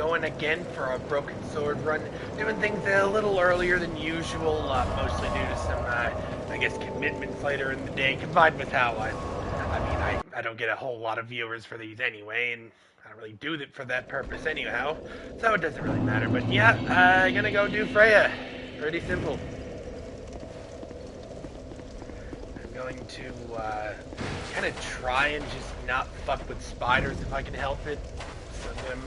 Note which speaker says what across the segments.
Speaker 1: going again for a broken sword run. Doing things a little earlier than usual, mostly due to some, I guess, commitments later in the day, combined with how I don't get a whole lot of viewers for these anyway, and I don't really do it for that purpose anyhow, so it doesn't really matter. But yeah, I'm gonna go do Freya. Pretty simple. I'm going to kind of try and just not fuck with spiders if I can help it. So I'm gonna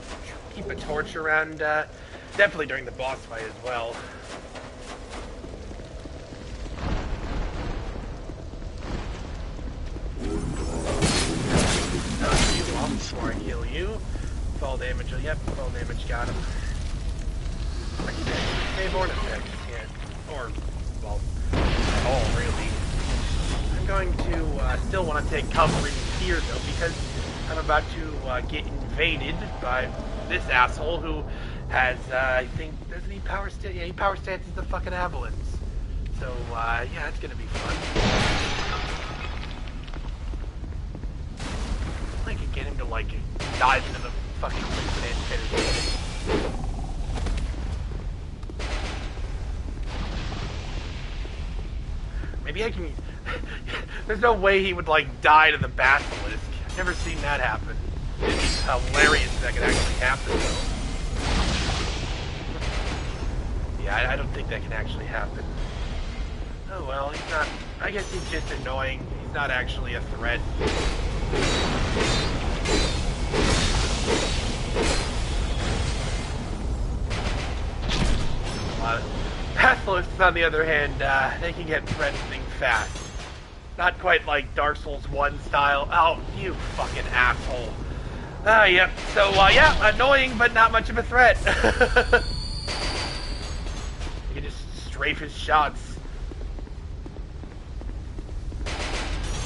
Speaker 1: keep a torch around, definitely during the boss fight as well. Before I heal you. Fall damage, yep, fall damage, got him. I can save artifacts, yeah. Or, well, at all, really. I'm going to still want to take cover in here, though, because I'm about to get invaded by this asshole who has, I think, doesn't he power stance? Yeah, he power stances the fucking ambulance. So, yeah, it's gonna be fun. I could get him to, like, dive into the fucking quicksand pit. Maybe I can... There's no way he would, like, die to the basilisk. I've never seen that happen. It's hilarious if that could actually happen, though. Yeah, I don't think that can actually happen. Oh, well, he's not... I guess he's just annoying. He's not actually a threat. Basilisks, on the other hand, they can get threatening fast. Not quite like Dark Souls 1 style. Oh, you fucking asshole. Yep. So, yeah, annoying, but not much of a threat. You can just strafe his shots. I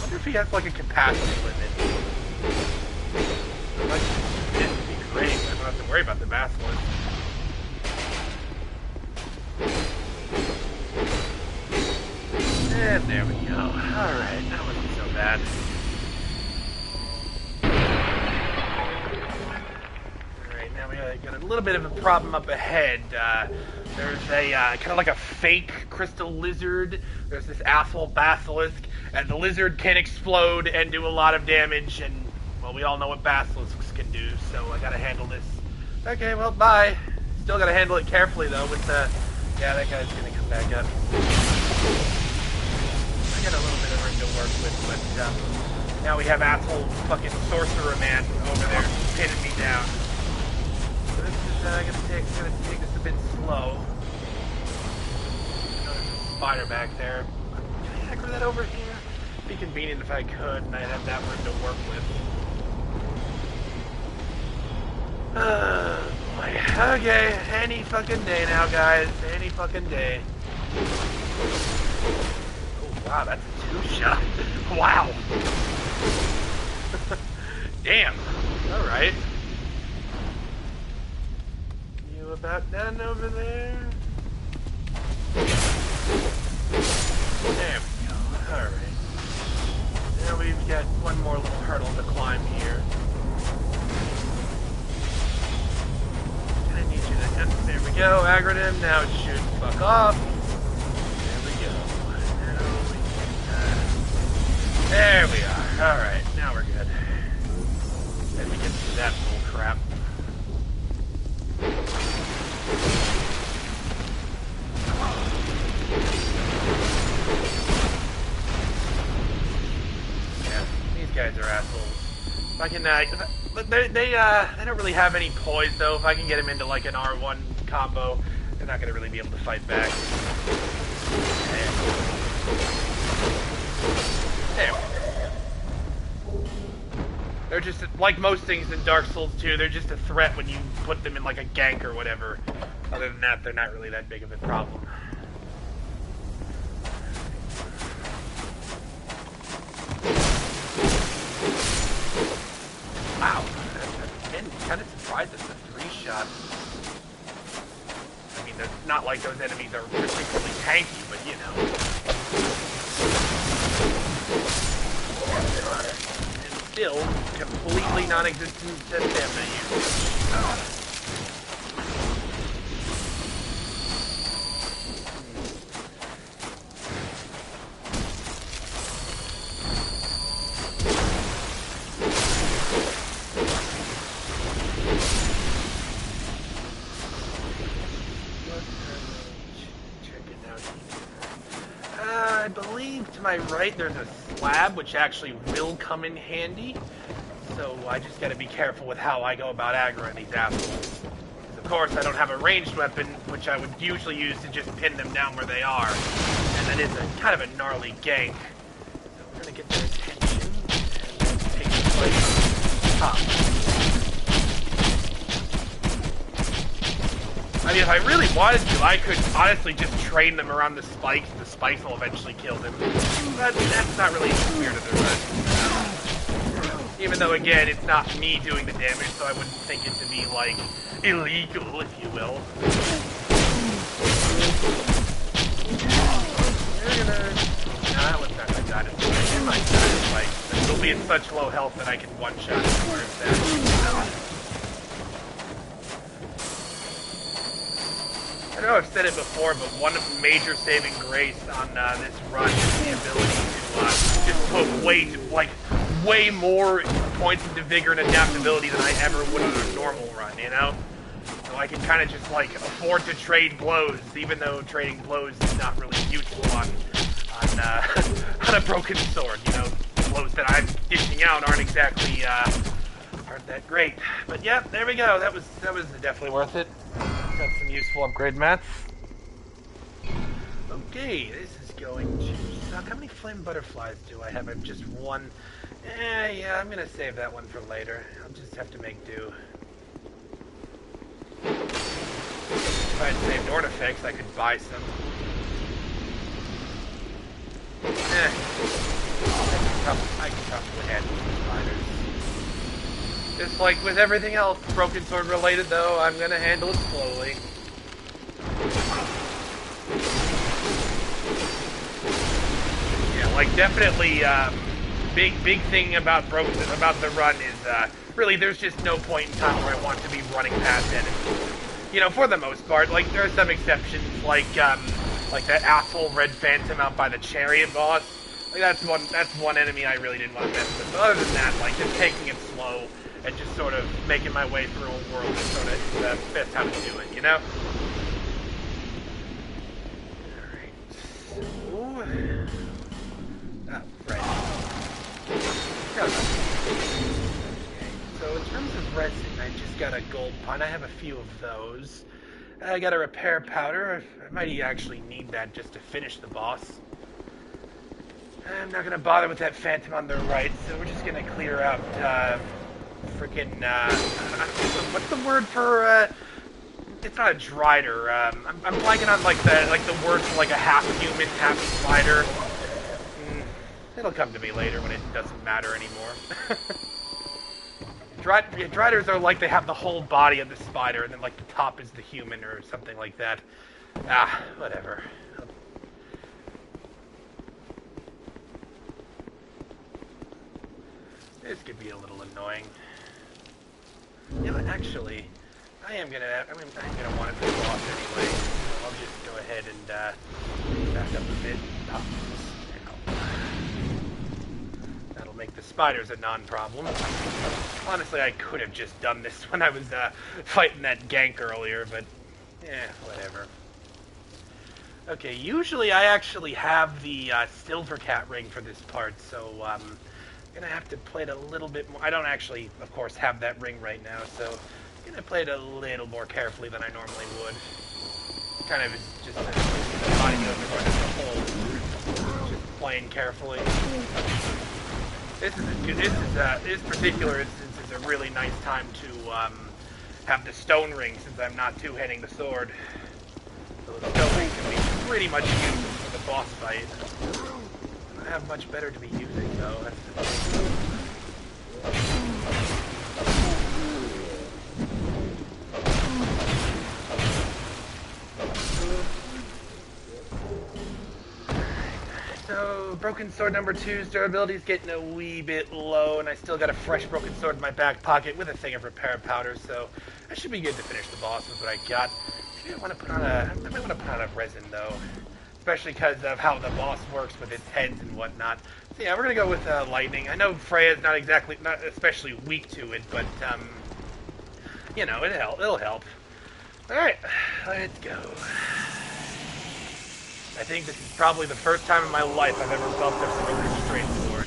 Speaker 1: wonder if he has, like, a capacity limit. Like, this would be great. I don't have to worry about the basilisk. And there we go. Alright, that wasn't so bad. Alright, now we got a little bit of a problem up ahead. There's a kind of like a fake crystal lizard. There's this asshole basilisk, and the lizard can explode and do a lot of damage, and, well, we all know what basilisks can do, so I gotta handle this. Okay, well, bye. Still gotta handle it carefully, though, with the... Yeah, that guy's gonna come back up. I got a little bit of room to work with, but now we have asshole fucking sorcerer man over there pinning me down. So this is gonna take this a bit slow. There's a spider back there. Can I aggro that over here? It'd be convenient if I could, and I'd have that room to work with. Oh boy. Okay, any fucking day now, guys. Any fucking day. Wow, that's a two-shot. Wow. Damn. Alright. You about done over there? There we go. Alright. Now we've got one more little hurdle to climb here. I need you to... There we go. Aggroed him. Now it should fuck off. There we are. Alright, now we're good. Then we get through that bull crap. Yeah, these guys are assholes. If I can, they don't really have any poise, though. If I can get them into, like, an R1 combo, they're not gonna really be able to fight back. There. They're just, like most things in Dark Souls 2, they're just a threat when you put them in like a gank or whatever. Other than that, they're not really that big of a problem. Wow. I'm kind of surprised at the 3-shot. I mean, they're not like those enemies are particularly tanky, but you know. And still, completely non-existent stamina usage. to my right, there's a slab, which actually will come in handy. So I just gotta be careful with how I go about aggroing these assholes. Of course, I don't have a ranged weapon, which I would usually use to just pin them down where they are. And that is kind of a gnarly gank. So we're gonna get their attention and then take the place top. I mean, if I really wanted to, I could honestly just train them around the spikes. The spikes will eventually kill them. But that's not really the spirit of the run. Even though, again, it's not me doing the damage, so I wouldn't think it to be, like, illegal, if you will. That one's not gonna die to spike. It might die to spike. But it'll be at such low health that I can one-shot it where it's at. I know I've said it before, but one major saving grace on this run is the ability to just put way more points into vigor and adaptability than I ever would on a normal run, you know? So I can kind of just, like, afford to trade blows, even though trading blows is not really useful on a broken sword, you know? Blows that I'm dishing out aren't exactly, aren't that great. But yeah, there we go. That was definitely worth it. Got some useful upgrade mats. Okay, this is going to suck. How many flame butterflies do I have? I have just one. Yeah, I'm gonna save that one for later. I'll just have to make do. If I had saved Ornifex, I could buy some. I can probably handle some spiders. Just like with everything else broken sword related, though, I'm gonna handle it slowly. Yeah, like definitely, big thing about the run is really there's just no point in time where I want to be running past enemies. You know, for the most part, like there are some exceptions, like that asshole Red Phantom out by the Chariot boss. Like that's one enemy I really didn't want to mess with. But other than that, like just taking it slow and just sort of making my way through a world is sort of the best how to do it, you know? Alright. Oh, right. Okay, so in terms of resin, I just got a gold pun. I have a few of those. I got a repair powder. I might actually need that just to finish the boss. I'm not going to bother with that phantom on the right, so we're just going to clear out, freaking, what's the word for, it's not a drider, I'm blanking on, like, the word for, like, a half-human, half-spider. It'll come to me later when it doesn't matter anymore. Driders are like they have the whole body of the spider, and then, like, the top is the human or something like that. Whatever. This could be a little annoying. You know, actually, I'm gonna want it for the boss anyway. So I'll just go ahead and back up a bit. That'll make the spiders a non-problem. Honestly, I could have just done this when I was fighting that gank earlier, but whatever. Okay, usually I actually have the silver cat ring for this part, so I'm gonna have to play it a little bit more. I don't actually, of course, have that ring right now, so I'm gonna play it a little more carefully than I normally would. Kind of just the body goes as a whole, just playing carefully. This particular instance is a really nice time to have the stone ring, since I'm not two-handing the sword. So the stone ring can be pretty much used for the boss fight. I don't have much better to be using, though. That's the thing. So, Broken Sword number 2's durability is getting a wee bit low, and I still got a fresh Broken Sword in my back pocket with a thing of repair powder, so I should be good to finish the boss with what I got. I might want to put on a resin, though. Especially because of how the boss works with its heads and whatnot. So yeah, we're gonna go with lightning. I know Freya's not especially weak to it, but you know, it'll help. All right, let's go. I think this is probably the first time in my life I've ever buffed up something straightforward.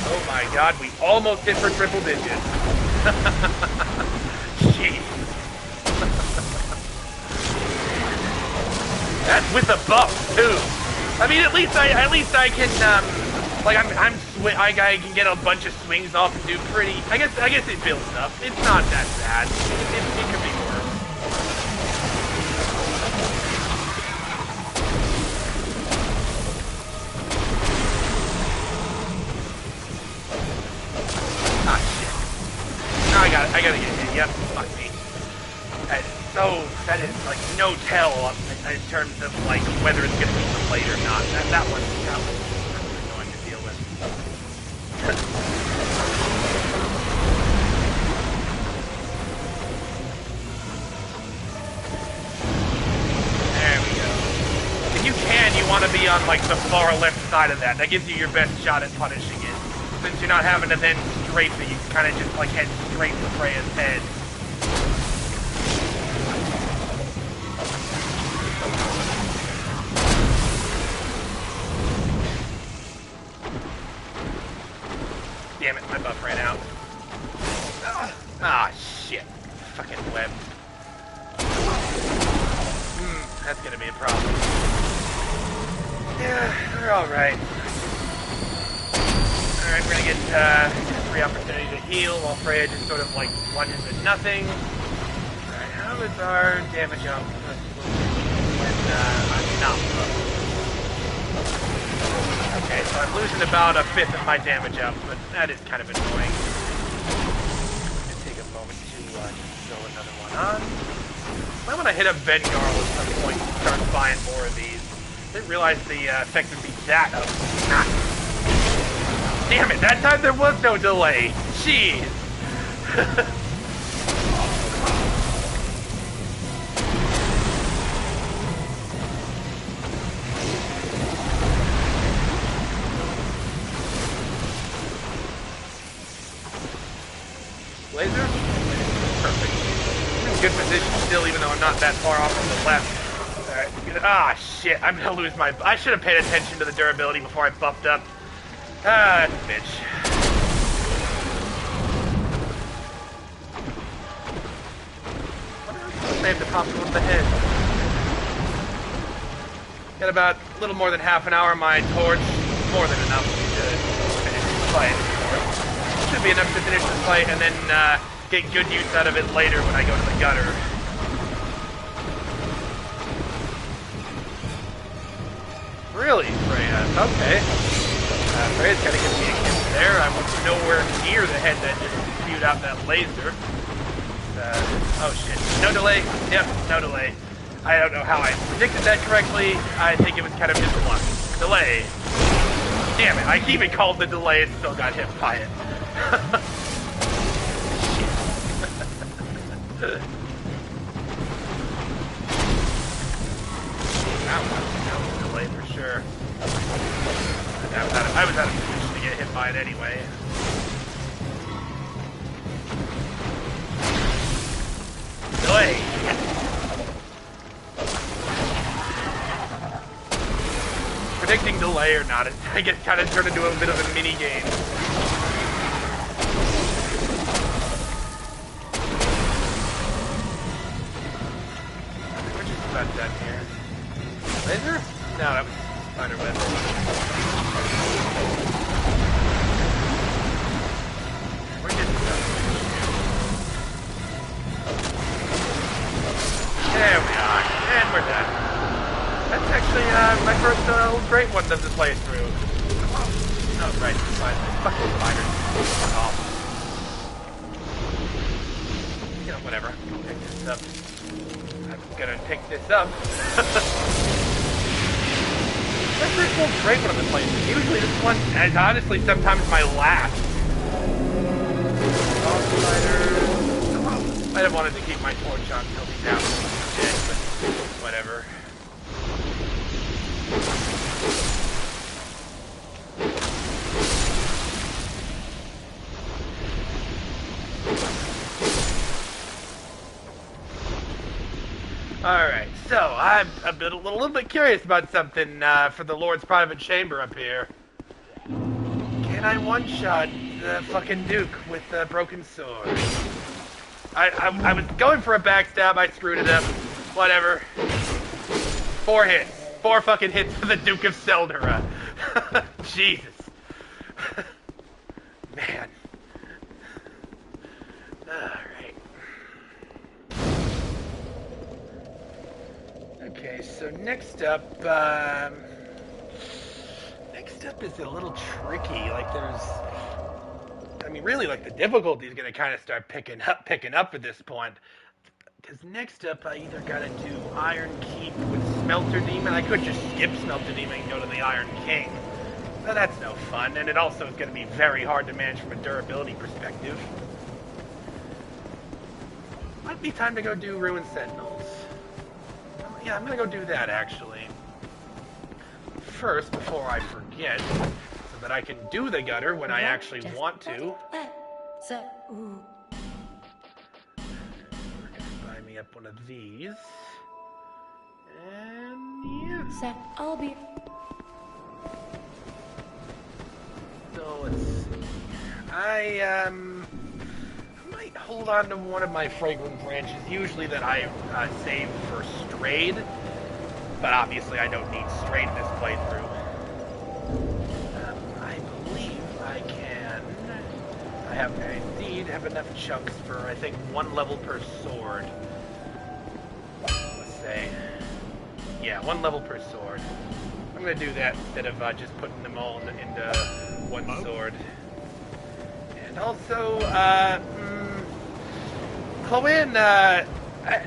Speaker 1: Oh my god, we almost hit for triple digits. Jeez. That's with a buff too. I mean, at least I can like I can get a bunch of swings off and do pretty. I guess it builds up. It's not that bad. It could be worse. Ah shit. No, I gotta get hit. Yep, fuck me. That is like no tell in terms of like whether it's gonna be delayed or not. That one's annoying to deal with. There we go. If you can, you want to be on like the far left side of that. That gives you your best shot at punishing it. Since you're not having to then strafe it, you kind of just like head straight for Freya's head. Damn it, my buff ran out. Ah, shit. Fucking web. That's gonna be a problem. Yeah, we're alright. Alright, we're gonna get 3 opportunities to heal while Freya just sort of like lunges at nothing. Alright, how is our damage up when I'm not buffed? Okay, so I'm losing about a fifth of my damage up, but that is kind of annoying. Just take a moment to throw another one on. I want to hit up Vengarl at some point and start buying more of these. I didn't realize the effect would be that up. Damn it, that time there was no delay. Jeez. Laser? Perfect. I'm in good position still, even though I'm not that far off on the left. Alright. Ah, shit. I'm gonna lose my... I should have paid attention to the durability before I buffed up. Ah, that's a bitch. I have to pop him on the head. Got about a little more than half an hour on my torch. More than enough to finish the fight. Should be enough to finish the fight and then get good use out of it later when I go to the gutter. Really, Freya? Okay. Freya's gotta give me a kiss there. I was nowhere near the head that just spewed out that laser. Oh shit. No delay? Yep, no delay. I don't know how I predicted that correctly. I think it was kind of just luck. Delay. Damn it, I even called the delay and still got hit by it. That was a delay for sure. I was out of position to get hit by it anyway. Delay! Predicting delay or not, I get kind of turned into a bit of a mini game. We're just about done here. Laser? No, that was spider web. We're getting done. There we are, and we're done. That's actually my first great one of the playthrough. Oh, right, fucking spiders. Fuck off. You know, whatever. I'll pick this up. I'm gonna pick this up. My first one's great one of the playthrough. Usually this one is honestly sometimes my last. Oh, spiders. I'd have wanted to keep my torch on until he's out dead, but whatever. So, I'm a little bit curious about something for the Lord's private chamber up here. Can I one-shot the fucking Duke with the broken sword? I was going for a backstab, I screwed it up. Whatever. 4 hits. 4 fucking hits for the Duke of Seldera. Jesus. Man. Alright. Okay, so next up is a little tricky. Like I mean, really, like the difficulty is going to kind of start picking up at this point. Because next up, I either got to do Iron Keep with Smelter Demon. I could just skip Smelter Demon and go to the Iron King. But that's no fun, and it also is going to be very hard to manage from a durability perspective. Might be time to go do Ruined Sentinels. Yeah, I'm going to go do that, actually. First, before I forget, so that I can do the gutter when I actually want to. We're gonna buy me up one of these. And yeah.
Speaker 2: I'll be.
Speaker 1: So let's see. I might hold on to one of my fragrant branches, usually that I save for Strayed. But obviously I don't need Strayed in this playthrough. I believe I can. I indeed have enough chunks for, I think, 1 level per sword. Let's say. Yeah, 1 level per sword. I'm gonna do that instead of just putting them all into 1 sword. And also, Chloe,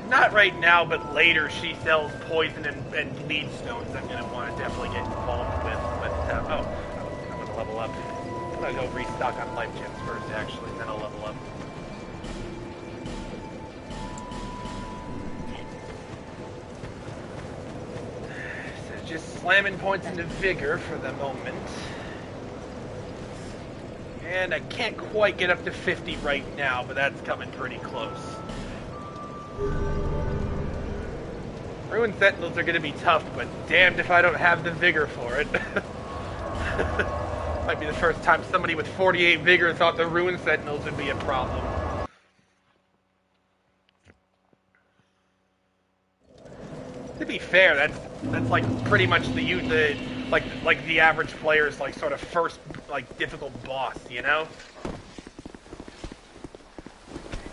Speaker 1: not right now, but later she sells poison and bleed stones I'm going to want to definitely get involved with. But, I'm going to level up. I'm going to go restock on life gems first, actually, and then I'll level up. So just slamming points into vigor for the moment. And I can't quite get up to 50 right now, but that's coming pretty close. Ruined Sentinels are going to be tough, but damned if I don't have the vigor for it. Might be the first time somebody with 48 vigor thought the Ruined Sentinels would be a problem. To be fair, that's like pretty much the average player's like sort of first like difficult boss, you know?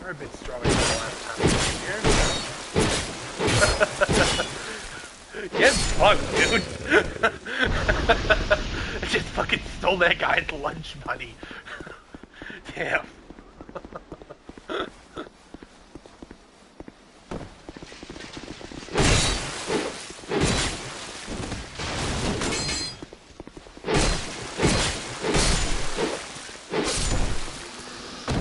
Speaker 1: We're a bit stronger than the last time we were here. Get fucked, dude! I just fucking stole that guy's lunch money. Damn.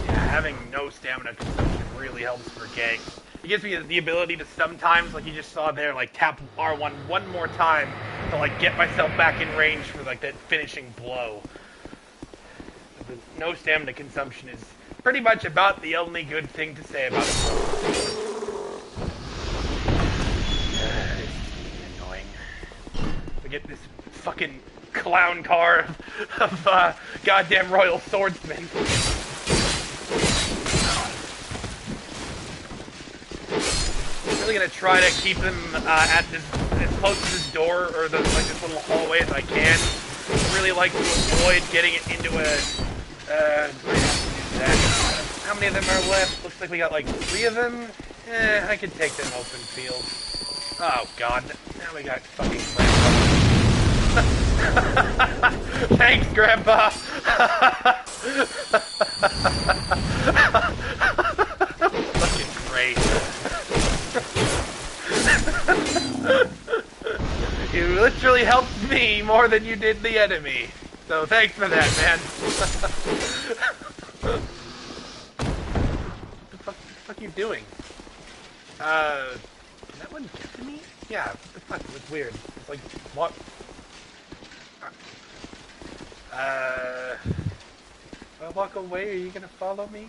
Speaker 1: Having no stamina consumption really helps for ganks. It gives me the ability to sometimes, like you just saw there, like tap R1 one more time to like get myself back in range for like that finishing blow. The no stamina consumption is pretty much about the only good thing to say about it. This is annoying. We get this fucking clown car of goddamn royal swordsmen. I'm really gonna try to keep them at as close to this door or this little hallway as I can. I really like to avoid getting it into how many of them are left? Looks like we got like 3 of them. I could take them open field. Oh god, now we got fucking Grandpa. Thanks, Grandpa. Fucking great. You literally helped me more than you did the enemy. So thanks for that, man. What the fuck are you doing? Can that one get to me? Yeah, what the fuck? It's weird. It's like, what? If I walk away, are you gonna follow me?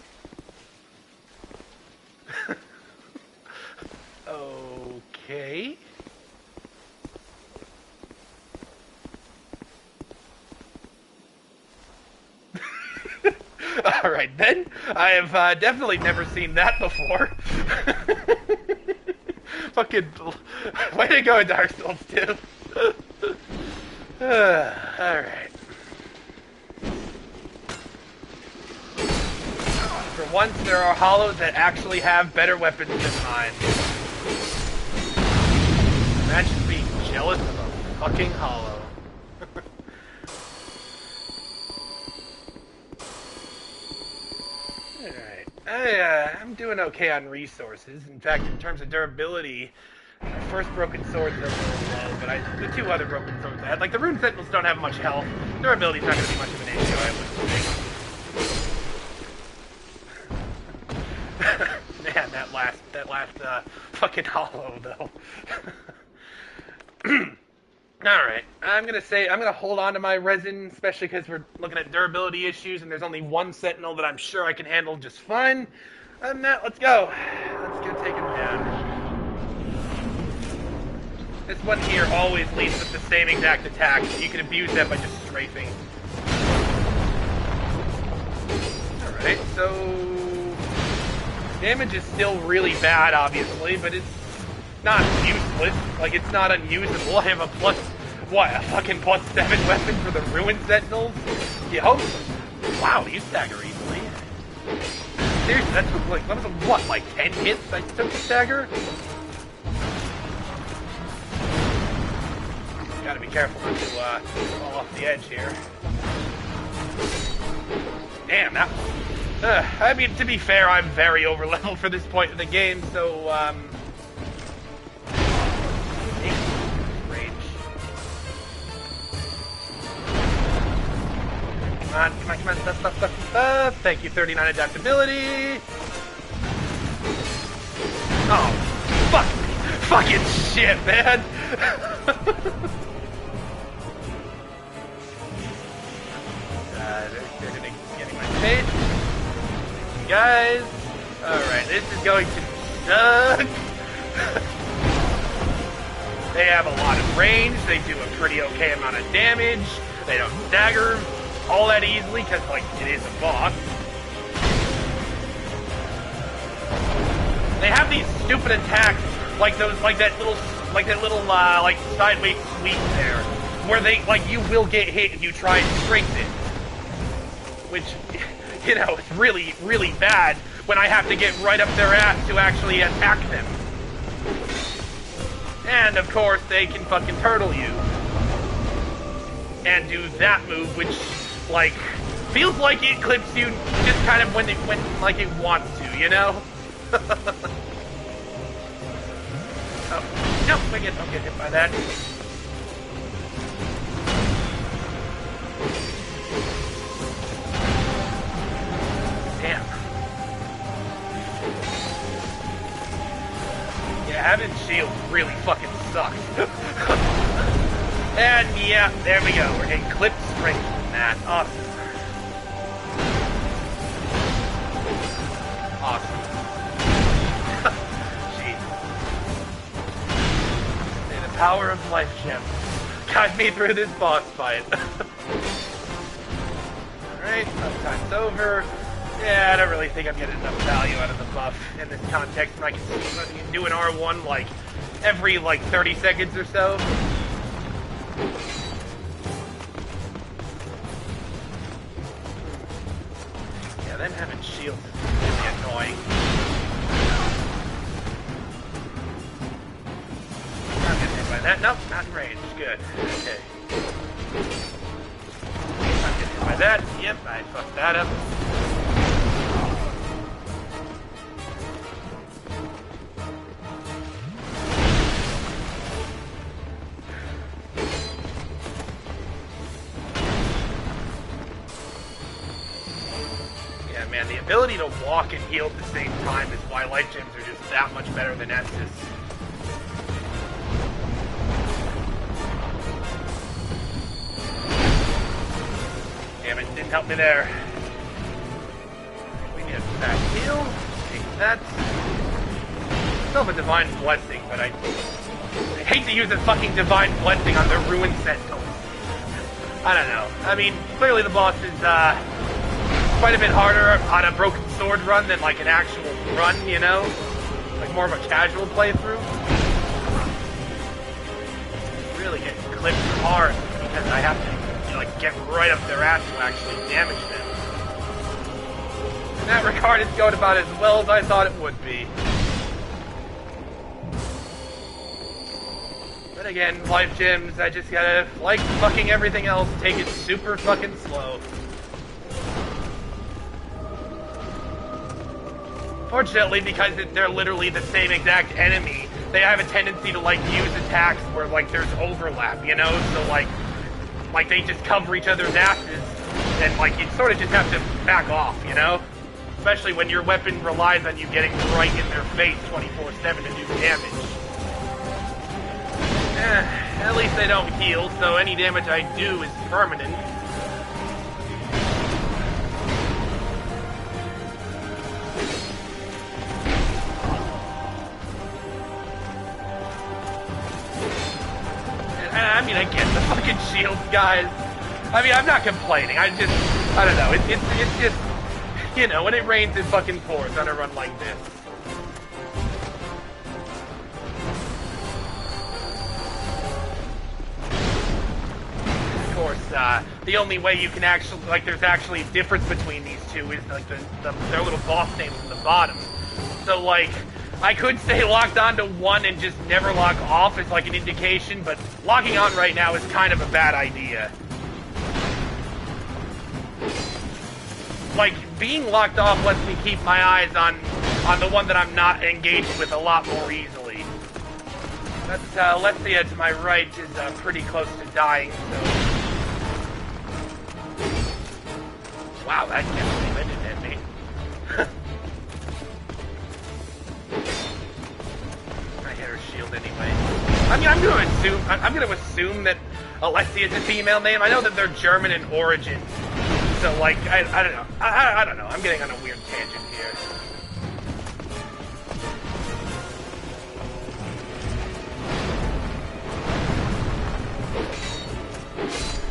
Speaker 1: Okay. Alright then, I have definitely never seen that before. Fucking, way to go, Dark Souls 2. Alright. For once, there are hollows that actually have better weapons than mine. Imagine being jealous of a fucking hollow. I'm doing okay on resources. In fact, in terms of durability, my first broken sword's a little low, but the two other broken swords I had, like the rune sentinels don't have much health. Durability's not going to be much of an issue, I wouldn't think. Man, that last fucking hollow though. Alright, I'm gonna hold on to my resin, especially because we're looking at durability issues and there's only one sentinel that I'm sure I can handle just fine. Other than that, let's go. Let's go take him down. This one here always leads with the same exact attack, so you can abuse that by just strafing. Alright, so damage is still really bad, obviously, but it's not useless. Like, it's not unusable. I have a fucking +7 weapon for the Ruined Sentinels? You hope so. Wow, you stagger easily. Seriously, that took like 10 hits I took to stagger? Gotta be careful not to fall off the edge here. Damn, that one. I mean, to be fair, I'm very over-leveled for this point in the game, so, range. Come on, stuff. Thank you, 39 adaptability. Oh, fucking shit, man. They're getting my page. You guys. Alright, this is going to suck. They have a lot of range. They do a pretty okay amount of damage. They don't stagger all that easily because, like, it is a boss. They have these stupid attacks, like that little sideways sweep there, where you will get hit if you try and strength it. Which, you know, is really, really bad when I have to get right up their ass to actually attack them. And, of course, they can fucking turtle you. And do that move, which, like, feels like it clips you just kind of when it wants to, you know? Oh, no, don't get hit by that. Damn. Yeah, having shields really fucking sucks. And yeah, there we go. We're getting clipped straight from that. Awesome. Awesome. Jeez. May the power of life gem guide me through this boss fight. Alright, tough time's over. Yeah, I don't really think I'm getting enough value out of the buff in this context when I can do an R1 like every 30 seconds or so. Yeah, then having shields is really annoying. Not getting hit by that. Nope, not in range. Good. Okay. Not getting hit by that. Yep, I fucked that up. Man, the ability to walk and heal at the same time is why life gems are just that much better than Estus. Damn it, didn't help me there. We need a fast heal. Take that. Still have a divine blessing, but I hate to use a fucking divine blessing on the ruined sentinels. I don't know. I mean, clearly the boss is, quite a bit harder on a broken sword run than like an actual run, you know? Like more of a casual playthrough. Really getting clipped hard because I have to like get right up their ass to actually damage them. In that regard, it's going about as well as I thought it would be. But again, life gems, I just gotta, like fucking everything else, take it super fucking slow. Fortunately, because they're literally the same exact enemy, they have a tendency to like use attacks where like there's overlap, you know? So like they just cover each other's asses, and like you sort of just have to back off, you know? Especially when your weapon relies on you getting right in their face 24/7 to do damage. At least they don't heal, so any damage I do is permanent. I mean, I get the fucking shields, guys. I mean, I'm not complaining. I don't know. It's just, you know, when it rains, it fucking pours on a run like this. Of course, the only way you can actually, like, there's actually a difference between these two is, like, their little boss names in the bottom. So, like, I could stay locked onto one and just never lock off as like an indication, but locking on right now is kind of a bad idea. Like, being locked off lets me keep my eyes on the one that I'm not engaged with a lot more easily. That's, Alessia to my right is pretty close to dying, so... Wow, that can't believe it hit me. I hit her shield anyway. I mean, I'm gonna assume that Alessia is a female name. I know that they're German in origin, so like I don't know. I don't know. I'm getting on a weird tangent here.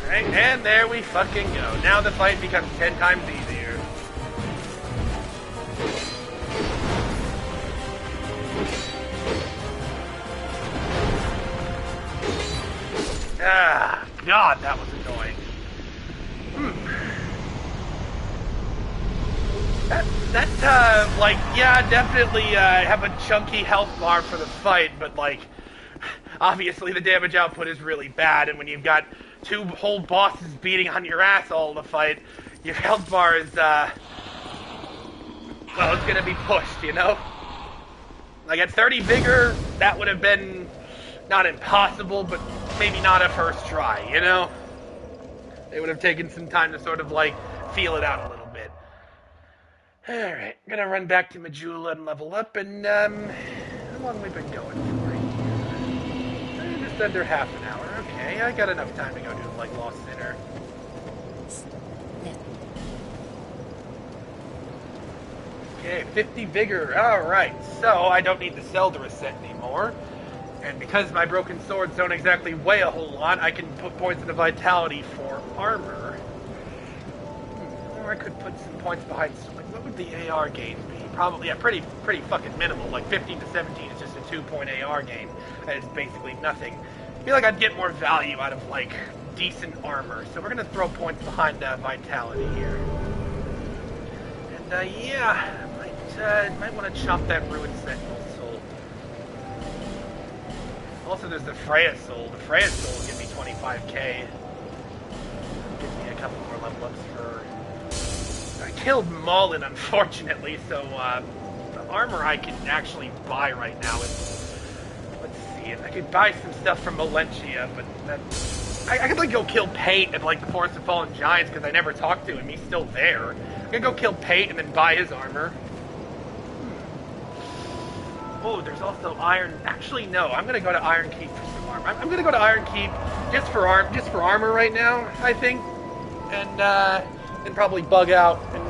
Speaker 1: Alright, and there we fucking go. Now the fight becomes 10 times easier. Ah, God, that was annoying. That's, like, yeah, definitely, have a chunky health bar for the fight, but, like, obviously the damage output is really bad, and when you've got two whole bosses beating on your ass all the fight, your health bar is, well, it's gonna be pushed, you know? Like, at 30 vigor, that would have been not impossible, but maybe not a first try, you know? They would have taken some time to sort of, like, feel it out a little bit. Alright, I'm gonna run back to Majula and level up, and, how long have we been going for here? Just under half an hour. Okay, I got enough time to go do, like, Lost Sinner. Okay, 50 vigor. Alright, so I don't need the cell to reset anymore. And because my broken swords don't exactly weigh a whole lot, I can put points into vitality for armor. Or I could put some points behind... Like, what would the AR gain be? Probably, yeah, pretty fucking minimal. Like, 15 to 17 is just a 2-point AR gain. And it's basically nothing. I feel like I'd get more value out of, like, decent armor. So we're gonna throw points behind vitality here. And, yeah, might want to chop that Ruined Sentinel soul. Also, there's the Freya soul. The Freya soul will give me 25k. Gives me a couple more level ups for... I killed Maulin, unfortunately, so the armor I can actually buy right now is... Let's see, I could buy some stuff from Valentia, but that's... I could, like, go kill Pate at, like, the Forest of Fallen Giants, because I never talked to him. He's still there. I could go kill Pate and then buy his armor. Oh, there's also Iron... Actually, no. I'm gonna go to Iron Keep for some armor. I'm gonna go to Iron Keep just for armor right now, I think. And probably bug out. And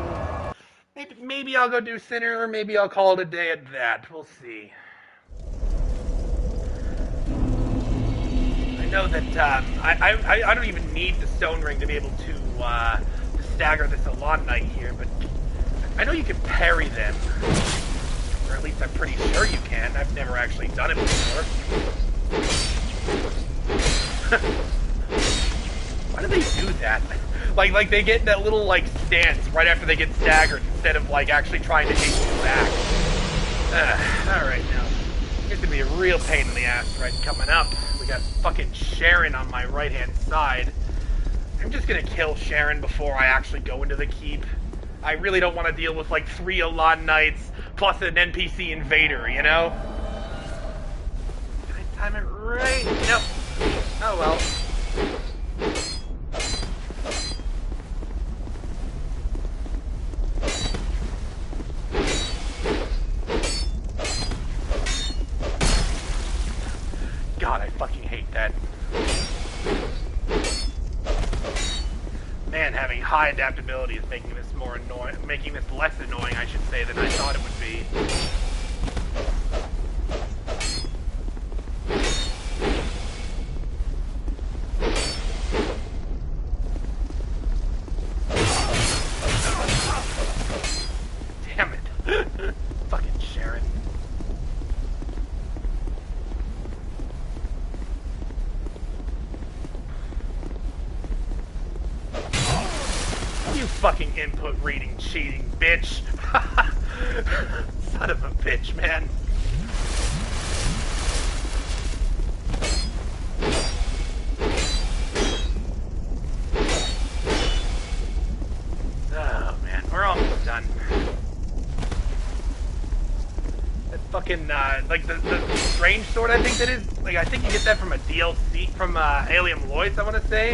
Speaker 1: maybe I'll go do Sinner, or maybe I'll call it a day at that. We'll see. I know that I don't even need the Stone Ring to be able to stagger this Elan Knight here, but I know you can parry them. Or at least I'm pretty sure you can. I've never actually done it before. Why do they do that? Like they get in that little, like, stance right after they get staggered instead of, like, actually trying to hit you back. Alright, now. Here's gonna be a real pain in the ass right coming up. We got fucking Sharon on my right-hand side. I'm just gonna kill Sharon before I actually go into the keep. I really don't want to deal with, like, 3 Elan Knights plus an NPC invader, you know? Did I time it right? Nope. Oh well. God, I fucking hate that. Man, having high adaptability is making this more annoying, making this less annoying, I should say, than I thought it would be. Damn it. Fucking Sharon. You fucking input reading cheating bitch. Son of a bitch, man. Oh man, we're almost done. That fucking like the strange sword, I think that is, like, I think you get that from a DLC from Alien Lois, I want to say.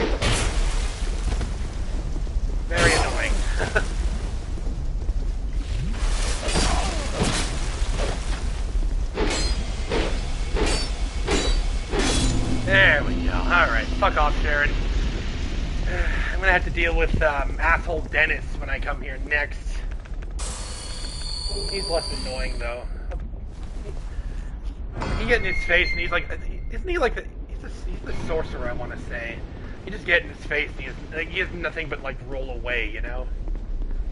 Speaker 1: Very annoying. There we go. Alright, fuck off, Sharon. I'm gonna have to deal with asshole Dennis when I come here next. He's less annoying, though. You get in his face and he's like, isn't he like he's the sorcerer, I want to say. You just get in his face and he has nothing but, like, roll away, you know?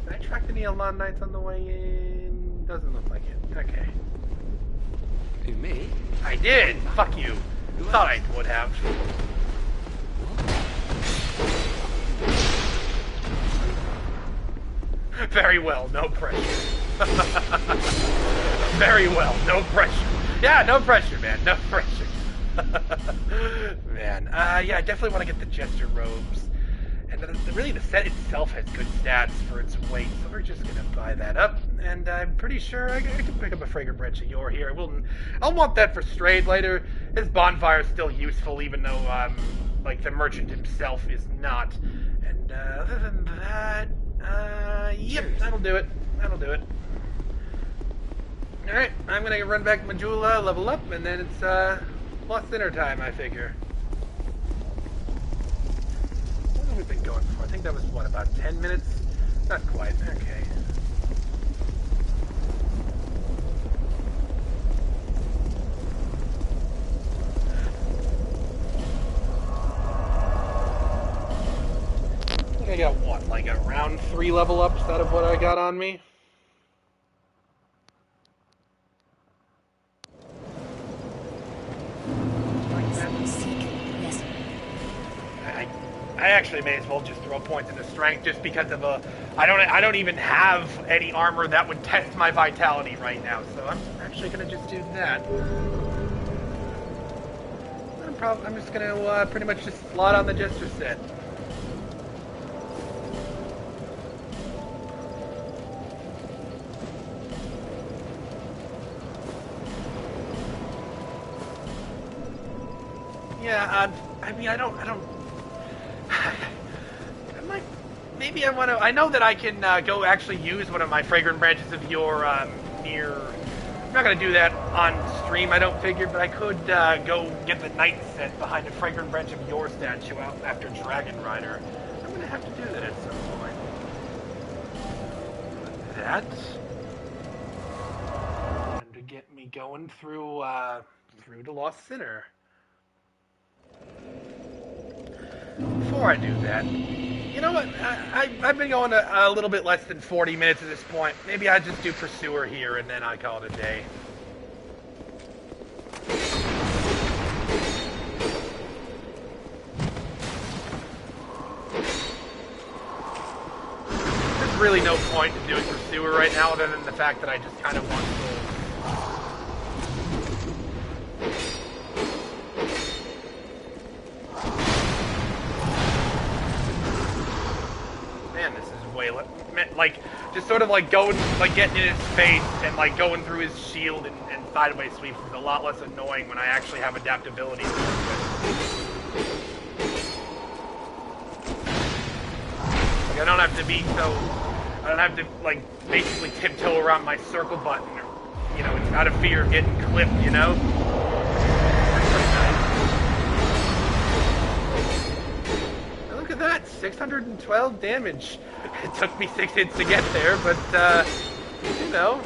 Speaker 1: Did I track any Elan Knights on the way in? Doesn't look like it. Okay.
Speaker 2: Who, me?
Speaker 1: I did! Fuck you. Thought I would have. Very well, no pressure. Very well, no pressure. Yeah, no pressure, man, no pressure. Man, yeah, I definitely want to get the Jester robes. And really, the set itself has good stats for its weight, so we're just going to buy that up. And I'm pretty sure I can pick up a Fragrant Branch of Yore here. I'll want that for Strayed later. His bonfire is still useful, even though, like, the merchant himself is not. And other than that, yep, that'll do it. That'll do it. Alright, I'm going to run back to Majula, level up, and then it's, plus dinner time, I figure. What have we been going for? I think that was, what, about 10 minutes? Not quite. Okay. I think I got, what, like around 3 level ups out of what I got on me? I actually may as well just throw points into strength just because of I don't even have any armor that would test my vitality right now, so I'm actually gonna just do that. I'm just gonna pretty much just slot on the Jester set. Yeah, I mean, I don't. Maybe I want to. I know that I can go actually use one of my Fragrant Branches of Yore near. I'm not going to do that on stream, I don't figure, but I could go get the Knight set behind a Fragrant Branch of Yore statue out after Dragon Rider. I'm going to have to do that at some point. That. And to get me going through the Lost Sinner. Before I do that, You know what? I've been going a little bit less than 40 minutes at this point. Maybe I just do Pursuer here and then I call it a day. There's really no point in doing Pursuer right now other than the fact that I just kind of want souls. Man, this is way like just sort of like going, like getting in his face and like going through his shield and sideways sweeps is a lot less annoying when I actually have adaptability to work with. Like I don't have to like basically tiptoe around my circle button, or, you know, it's out of fear of getting clipped, you know? Look at that, 612 damage. It took me 6 hits to get there, but, you know.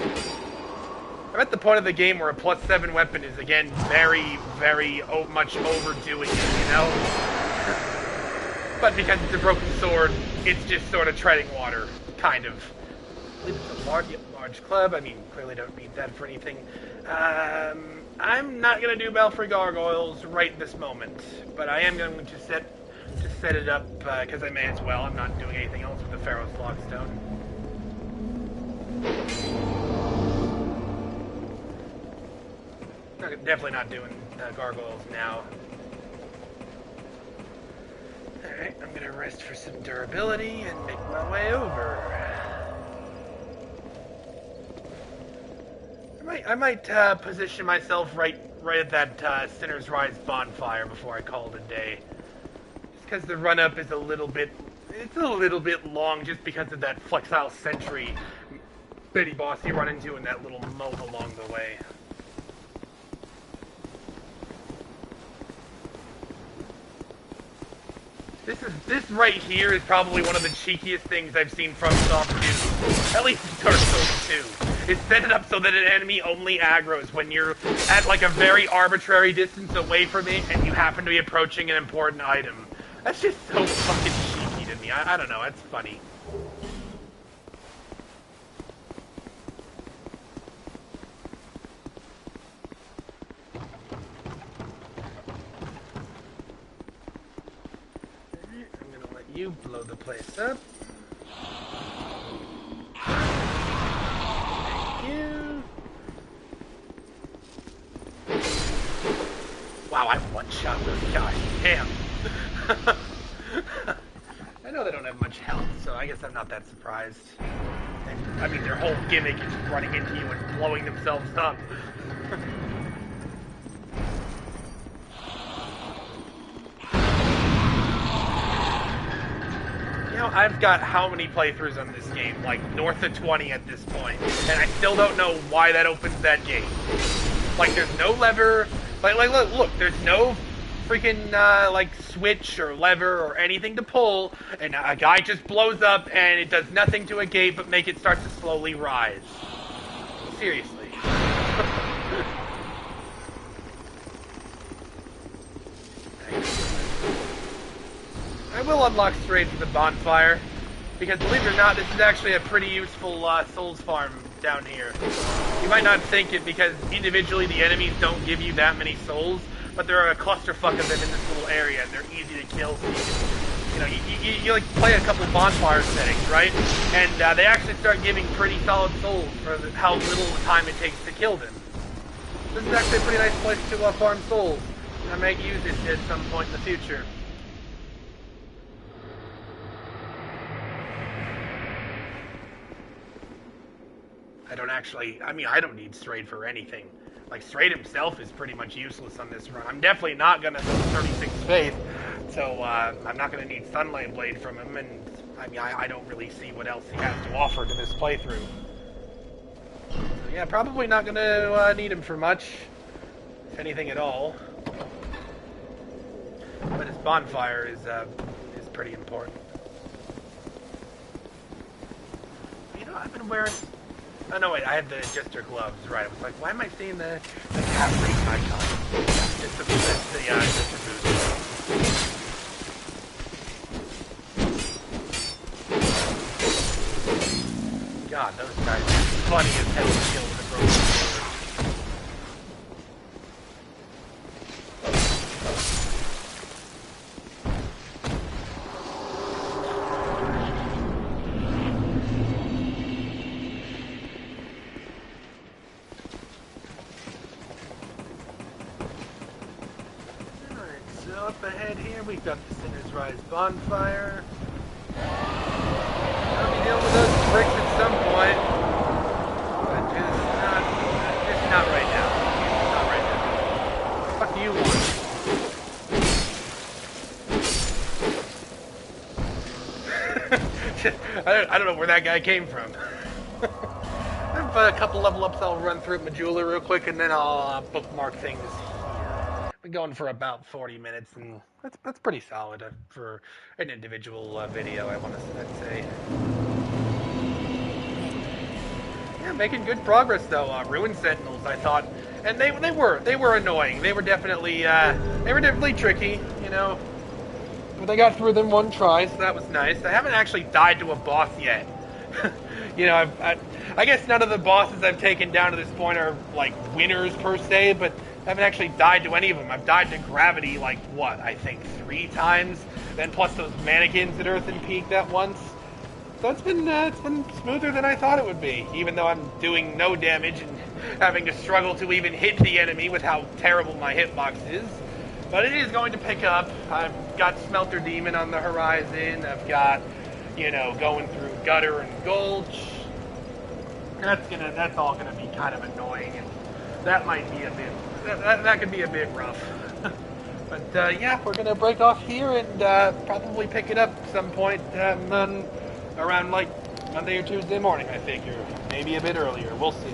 Speaker 1: I'm at the point of the game where a +7 weapon is, again, very, very much overdoing it, you know? But because it's a broken sword, it's just sort of treading water, kind of. I believe it's a large club. I mean, clearly don't need that for anything. I'm not going to do Belfry Gargoyles right this moment, but I am going to set it up, because I may as well. I'm not doing anything else with the Pharaoh's Lockstone. Definitely not doing gargoyles now. Alright, I'm gonna rest for some durability and make my way over. I might position myself right at that Sinner's Rise bonfire before I call it a day. Just because the run-up is a little bit long just because of that Flexile Sentry bitty boss you run into and that little moat along the way. This right here is probably one of the cheekiest things I've seen from FromSoft do. At least in Dark Souls 2. It's set it up so that an enemy only aggroes when you're at like a very arbitrary distance away from it and you happen to be approaching an important item. That's just so fucking cheeky to me. I don't know, it's funny. You blow the place up. Thank you. Wow, I one-shot those guys. Damn. I know they don't have much health, so I guess I'm not that surprised. I mean, their whole gimmick is running into you and blowing themselves up. You know, I've got how many playthroughs on this game? Like, north of 20 at this point. And I still don't know why that opens that gate. Like, there's no lever. Like look, there's no freaking, like, switch or lever or anything to pull. And a guy just blows up and it does nothing to a gate but make it start to slowly rise. Seriously. I will unlock Strayed for the bonfire, because believe it or not, this is actually a pretty useful souls farm down here. You might not think it because individually the enemies don't give you that many souls, but there are a clusterfuck of them in this little area, and they're easy to kill. So you can, you like play a couple bonfire settings, right? And they actually start giving pretty solid souls for how little time it takes to kill them. This is actually a pretty nice place to farm souls. I might use it at some point in the future. I don't need Strayed for anything. Like, Strayed himself is pretty much useless on this run. I'm definitely not going to go 36 Faith, so I'm not going to need Sunlight Blade from him, and I mean, I don't really see what else he has to offer to this playthrough. So, yeah, probably not going to need him for much, if anything at all. But his bonfire is pretty important. You know, I've been wearing... Oh, no, wait, I had the Jester gloves, right. I was like, why am I seeing the cat race icon? It's the Jester boots. God, those guys are funny as hell to kill with a broken sword. Alright, so up ahead here we've got the Sinner's Rise bonfire. I'll be dealing with those bricks at some point, but just not right now. Not right now. What do you want? I don't know where that guy came from. I have a couple level ups I'll run through at Majula real quick, and then I'll bookmark things here. Been going for about 40 minutes, and that's pretty solid for an individual video, I'd say. Yeah, making good progress though. Ruin Sentinels, I thought, and they were annoying. They were definitely tricky, you know. But I got through them one try, so that was nice. I haven't actually died to a boss yet. You know, I guess none of the bosses I've taken down to this point are like winners per se, but I haven't actually died to any of them. I've died to Gravity like what, I think 3 times, then plus those mannequins at Earth and Peak that once. So it's been smoother than I thought it would be, even though I'm doing no damage and having to struggle to even hit the enemy with how terrible my hitbox is. But it is going to pick up. I've got Smelter Demon on the horizon. I've got, you know, going through Gutter and Gulch. That's all gonna be kind of annoying, and that might be a bit. That could be a bit rough. But yeah, we're gonna break off here and probably pick it up at some point around like Monday or Tuesday morning, I figure. Maybe a bit earlier. We'll see.